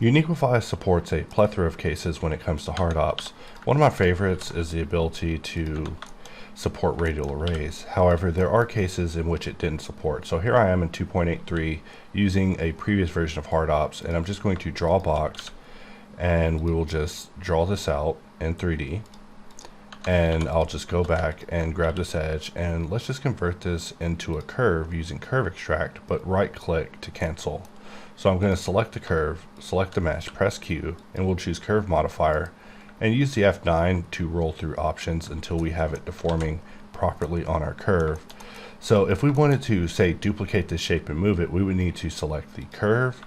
Uniquify supports a plethora of cases when it comes to HardOps. One of my favorites is the ability to support radial arrays. However, there are cases in which it didn't support. So here I am in 2.83 using a previous version of HardOps, and I'm just going to draw a box, and we will just draw this out in 3D. And I'll just go back and grab this edge, and let's just convert this into a curve using curve extract, but right click to cancel. So I'm going to select the curve, select the mesh, press Q, and we'll choose curve modifier and use the F9 to roll through options until we have it deforming properly on our curve. So if we wanted to, say, duplicate this shape and move it, we would need to select the curve,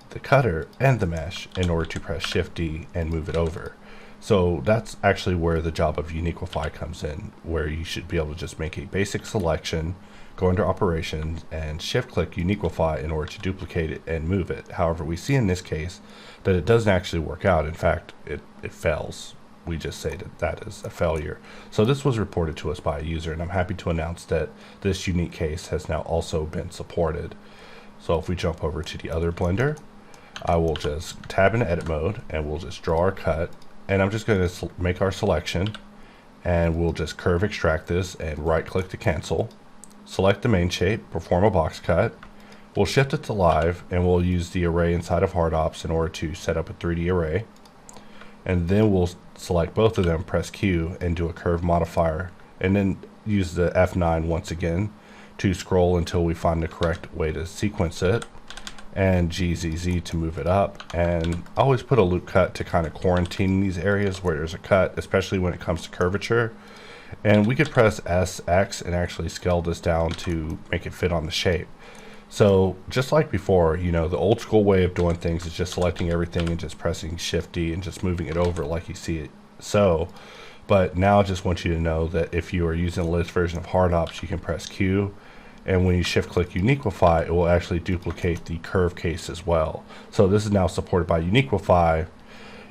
the cutter, and the mesh in order to press Shift D and move it over. So that's actually where the job of Uniquify comes in, where you should be able to just make a basic selection, go under operations, and shift click Uniquify in order to duplicate it and move it. However, we see in this case that it doesn't actually work out. In fact, it fails. We just say that that is a failure. So this was reported to us by a user, and I'm happy to announce that this unique case has now also been supported. So if we jump over to the other Blender, I will just tab into edit mode and we'll just draw our cut. And I'm just going to make our selection, and we'll just curve extract this and right click to cancel. Select the main shape, perform a box cut. We'll shift it to live, and we'll use the array inside of HardOps in order to set up a 3D array. And then we'll select both of them, press Q, and do a curve modifier, and then use the F9 once again to scroll until we find the correct way to sequence it, and GZZ to move it up. And I always put a loop cut to kind of quarantine these areas where there's a cut, especially when it comes to curvature. And we could press SX and actually scale this down to make it fit on the shape. So just like before, you know, the old school way of doing things is just selecting everything and just pressing Shift D and just moving it over like you see it. But now I just want you to know that if you are using the latest version of HardOps, you can press Q, and when you shift click Uniquify, it will actually duplicate the curve case as well. So this is now supported by Uniquify,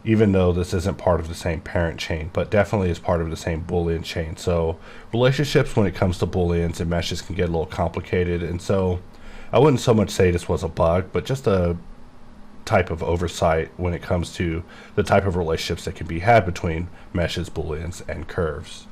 even though this isn't part of the same parent chain, but definitely is part of the same boolean chain. So relationships when it comes to booleans and meshes can get a little complicated, and so I wouldn't so much say this was a bug, but just a type of oversight when it comes to the type of relationships that can be had between meshes, booleans, and curves.